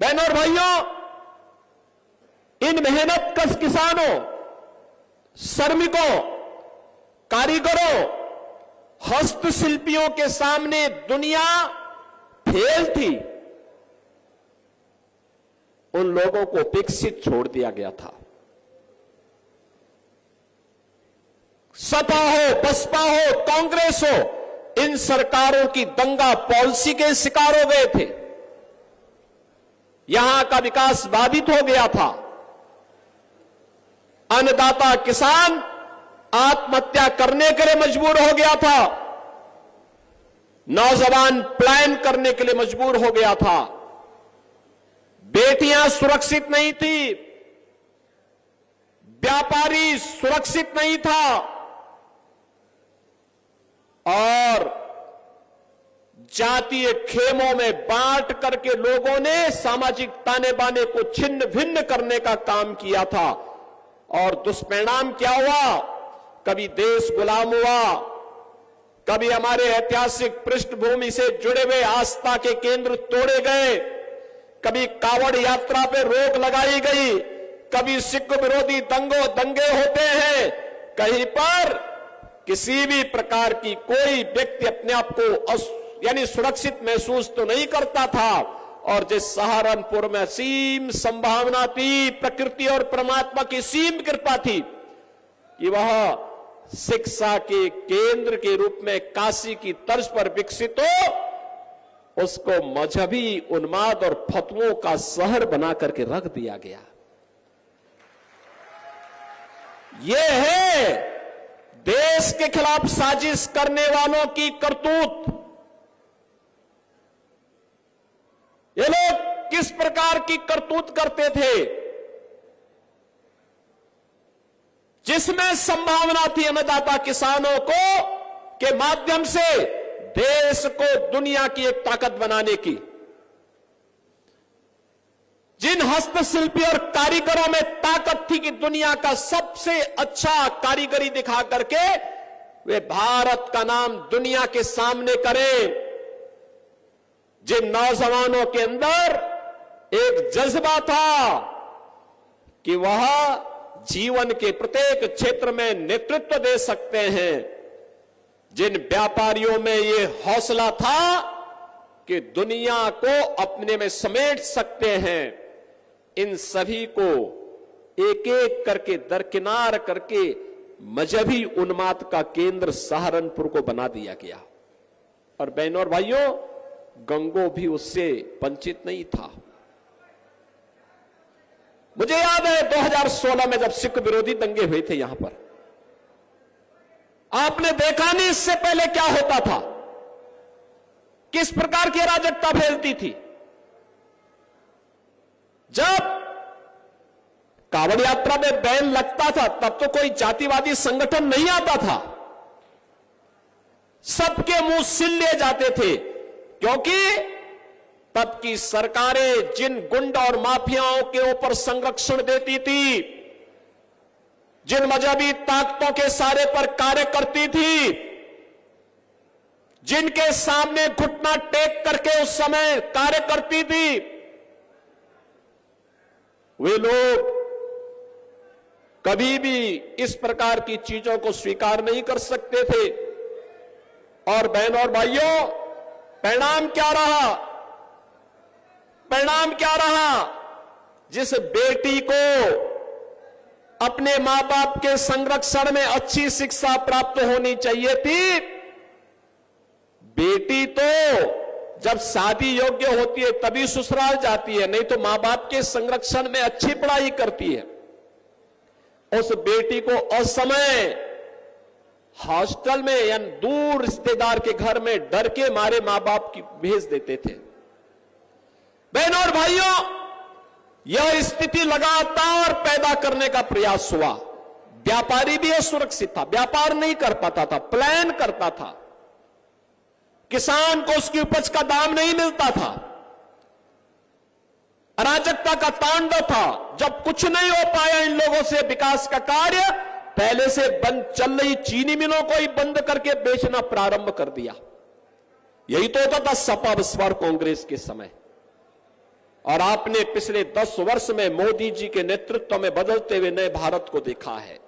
बहनों और भाइयों, इन मेहनत कश किसानों, श्रमिकों, कारीगरों, हस्तशिल्पियों के सामने दुनिया फेल थी। उन लोगों को उपेक्षित छोड़ दिया गया था। सपा हो, बसपा हो, कांग्रेस हो, इन सरकारों की दंगा पॉलिसी के शिकार हो गए थे। यहां का विकास बाधित हो गया था। अन्नदाता किसान आत्महत्या करने के लिए मजबूर हो गया था। नौजवान पलायन करने के लिए मजबूर हो गया था। बेटियां सुरक्षित नहीं थी, व्यापारी सुरक्षित नहीं था, और जातीय खेमों में बांट करके लोगों ने सामाजिक ताने बाने को छिन्न भिन्न करने का काम किया था। और दुष्परिणाम क्या हुआ? कभी देश गुलाम हुआ, कभी हमारे ऐतिहासिक पृष्ठभूमि से जुड़े हुए आस्था के केंद्र तोड़े गए, कभी कावड़ यात्रा पे रोक लगाई गई, कभी सिख विरोधी दंगे होते हैं। कहीं पर किसी भी प्रकार की कोई व्यक्ति अपने आप को यानी सुरक्षित महसूस तो नहीं करता था। और जिस सहारनपुर में असीम संभावना थी, प्रकृति और परमात्मा की सीम कृपा थी कि वह शिक्षा के केंद्र के रूप में काशी की तर्ज पर विकसित हो, उसको मजहबी उन्माद और फतवों का शहर बना करके रख दिया गया। यह है देश के खिलाफ साजिश करने वालों की करतूत। ये लोग किस प्रकार की करतूत करते थे? जिसमें संभावना थी अन्नदाता किसानों को के माध्यम से देश को दुनिया की एक ताकत बनाने की। जिन हस्तशिल्पी और कारीगरों में ताकत थी कि दुनिया का सबसे अच्छा कारीगरी दिखा करके वे भारत का नाम दुनिया के सामने करें। जिन नौजवानों के अंदर एक जज्बा था कि वह जीवन के प्रत्येक क्षेत्र में नेतृत्व दे सकते हैं, जिन व्यापारियों में ये हौसला था कि दुनिया को अपने में समेट सकते हैं, इन सभी को एक एक करके दरकिनार करके मजहबी उन्माद का केंद्र सहारनपुर को बना दिया गया। और बहनों और भाइयों, गंगो भी उससे वंचित नहीं था। मुझे याद है 2016 में जब सिख विरोधी दंगे हुए थे यहां पर, आपने देखा नहीं इससे पहले क्या होता था, किस प्रकार की अराजकता फैलती थी। जब कावड़ यात्रा में बैन लगता था तब तो कोई जातिवादी संगठन नहीं आता था, सबके मुंह सिल लिए जाते थे, क्योंकि तब की सरकारें जिन गुंड और माफियाओं के ऊपर संरक्षण देती थी, जिन मजहबी ताकतों के सारे पर कार्य करती थी, जिनके सामने घुटना टेक करके उस समय कार्य करती थी, वे लोग कभी भी इस प्रकार की चीजों को स्वीकार नहीं कर सकते थे। और बहनों और भाइयों, परिणाम क्या रहा? परिणाम क्या रहा? जिस बेटी को अपने मां बाप के संरक्षण में अच्छी शिक्षा प्राप्त होनी चाहिए थी, बेटी तो जब शादी योग्य होती है तभी ससुराल जाती है, नहीं तो मां बाप के संरक्षण में अच्छी पढ़ाई करती है। उस बेटी को असमय हॉस्टल में या दूर रिश्तेदार के घर में डर के मारे मां बाप की भेज देते थे। बहनों और भाइयों, यह स्थिति लगातार पैदा करने का प्रयास हुआ। व्यापारी भी असुरक्षित था, व्यापार नहीं कर पाता था, पलायन करता था, किसान को उसकी उपज का दाम नहीं मिलता था, अराजकता का तांडव था। जब कुछ नहीं हो पाया इन लोगों से विकास का कार्य, पहले से बंद चल रही चीनी मिलों को ही बंद करके बेचना प्रारंभ कर दिया। यही तो होता था सपा बसपा और कांग्रेस के समय। और आपने पिछले 10 वर्ष में मोदी जी के नेतृत्व में बदलते हुए नए भारत को देखा है।